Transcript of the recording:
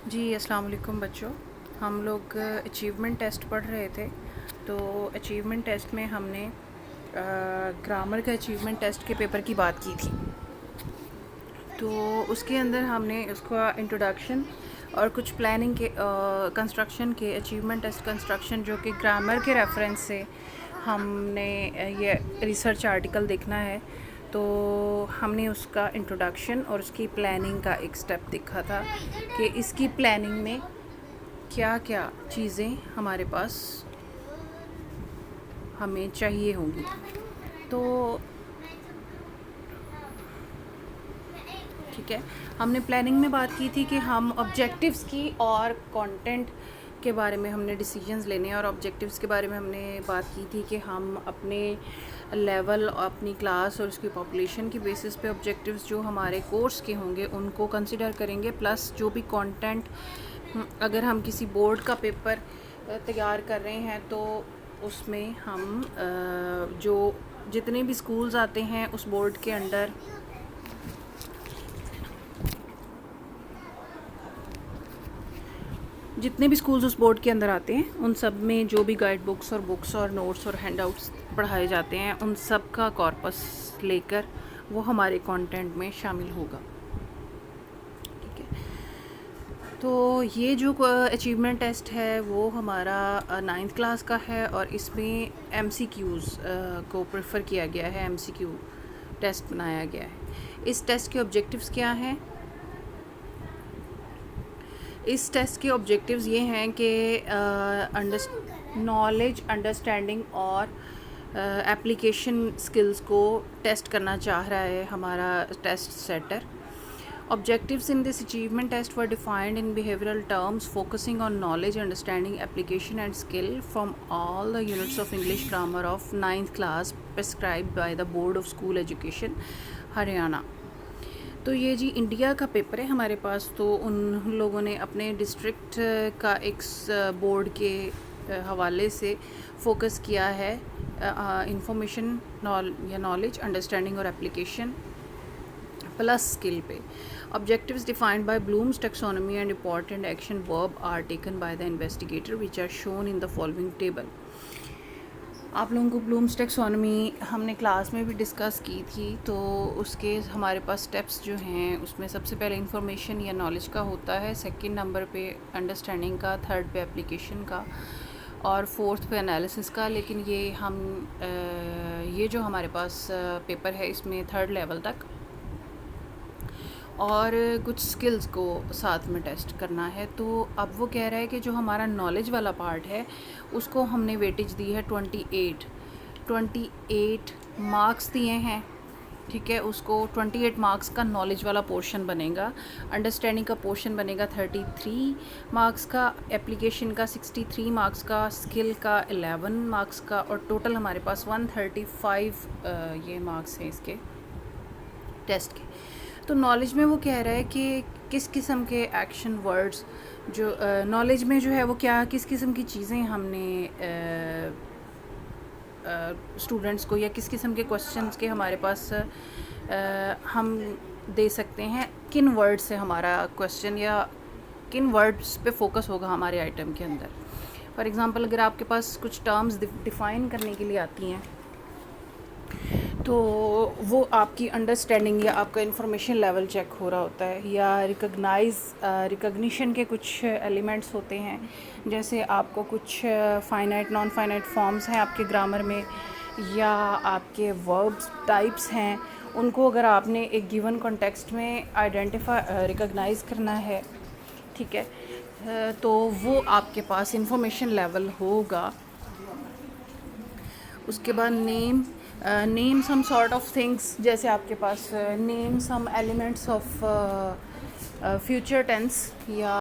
जी अस्सलाम वालेकुम बच्चों। हम लोग अचीवमेंट टेस्ट पढ़ रहे थे। तो अचीवमेंट टेस्ट में हमने ग्रामर के अचीवमेंट टेस्ट के पेपर की बात की थी। तो उसके अंदर हमने उसका इंट्रोडक्शन और कुछ प्लानिंग के कंस्ट्रक्शन के अचीवमेंट टेस्ट कंस्ट्रक्शन जो कि ग्रामर के रेफरेंस से हमने ये रिसर्च आर्टिकल देखना है। तो हमने उसका इंट्रोडक्शन और उसकी प्लानिंग का एक स्टेप देखा था कि इसकी प्लानिंग में क्या क्या चीज़ें हमारे पास हमें चाहिए होंगी। तो ठीक है, हमने प्लानिंग में बात की थी कि हम ऑब्जेक्टिव्स की और कंटेंट के बारे में हमने डिसीजंस लेने हैं, और ऑब्जेक्टिव्स के बारे में हमने बात की थी कि हम अपने लेवल, अपनी क्लास और उसकी पॉपुलेशन की बेसिस पे ऑब्जेक्टिव्स जो हमारे कोर्स के होंगे उनको कंसिडर करेंगे, प्लस जो भी कंटेंट अगर हम किसी बोर्ड का पेपर तैयार कर रहे हैं तो उसमें हम जो जितने भी स्कूल्स आते हैं उस बोर्ड के अंडर जितने भी स्कूल्स उस बोर्ड के अंदर आते हैं उन सब में जो भी गाइड बुक्स और नोट्स और हैंडआउट्स पढ़ाए जाते हैं उन सब का कॉर्पस लेकर वो हमारे कंटेंट में शामिल होगा। ठीक है, तो ये जो अचीवमेंट टेस्ट है वो हमारा 9th क्लास का है और इसमें MCQs को प्रेफर किया गया है, MCQ टेस्ट बनाया गया है। इस टेस्ट के ऑब्जेक्टिव्स क्या हैं? इस टेस्ट के ऑब्जेक्टिव्स ये हैं कि नॉलेज, अंडरस्टैंडिंग और एप्लीकेशन स्किल्स को टेस्ट करना चाह रहा है हमारा test setter. Objectives in this achievement test were defined in behavioral terms, focusing on knowledge, understanding, application and skill from all the units of English grammar of 9th class prescribed by the Board of School Education, Haryana. तो ये जी India का paper है हमारे पास। तो उन लोगों ने अपने डिस्ट्रिक्ट का एक बोर्ड के हवाले से फोकस किया है इंफॉर्मेशन या नॉलेज, अंडरस्टैंडिंग और एप्लीकेशन प्लस स्किल पे। Objectives defined by Bloom's taxonomy and important action verb are taken by the investigator which are shown in the following table। आप लोगों को ब्लूम्स टेक्सोनमी हमने क्लास में भी डिस्कस की थी। तो उसके हमारे पास स्टेप्स जो हैं उसमें सबसे पहले इंफॉर्मेशन या नॉलेज का होता है, सेकंड नंबर पे अंडरस्टैंडिंग का, थर्ड पे एप्लीकेशन का और फोर्थ पे एनालिसिस का। लेकिन ये हम ये जो हमारे पास पेपर है इसमें थर्ड लेवल तक और कुछ स्किल्स को साथ में टेस्ट करना है। तो अब वो कह रहा है कि जो हमारा नॉलेज वाला पार्ट है उसको हमने वेटेज दी है 28 मार्क्स दिए हैं। ठीक है, उसको 28 मार्क्स का नॉलेज वाला पोर्शन बनेगा, अंडरस्टैंडिंग का पोर्शन बनेगा 33 मार्क्स का, एप्लीकेशन का 63 मार्क्स का, स्किल का 11 मार्क्स का और टोटल हमारे पास 135 ये मार्क्स हैं इसके टेस्ट के। तो नॉलेज में वो कह रहा है कि किस किस्म के एक्शन वर्ड्स जो नॉलेज में जो है वो क्या किस किस्म की चीज़ें हमने स्टूडेंट्स को या किस किस्म के क्वेश्चंस के हमारे पास हम दे सकते हैं, किन वर्ड से हमारा क्वेश्चन या किन वर्ड्स पे फोकस होगा हमारे आइटम के अंदर। फॉर एग्ज़ाम्पल अगर आपके पास कुछ टर्म्स डिफ़ाइन करने के लिए आती हैं तो वो आपकी अंडरस्टैंडिंग या आपका इंफॉर्मेशन लेवल चेक हो रहा होता है, या रिकग्निशन के कुछ एलिमेंट्स होते हैं। जैसे आपको कुछ फाइनाइट, नॉन फाइनाइट फॉर्म्स हैं आपके ग्रामर में या आपके वर्ब्स टाइप्स हैं, उनको अगर आपने एक गिवन कॉन्टेक्स्ट में आइडेंटिफाई रिकग्नाइज़ करना है, ठीक है, तो वो आपके पास इंफॉर्मेशन लेवल होगा। उसके बाद name some sort of things, जैसे आपके पास name some elements of future tense या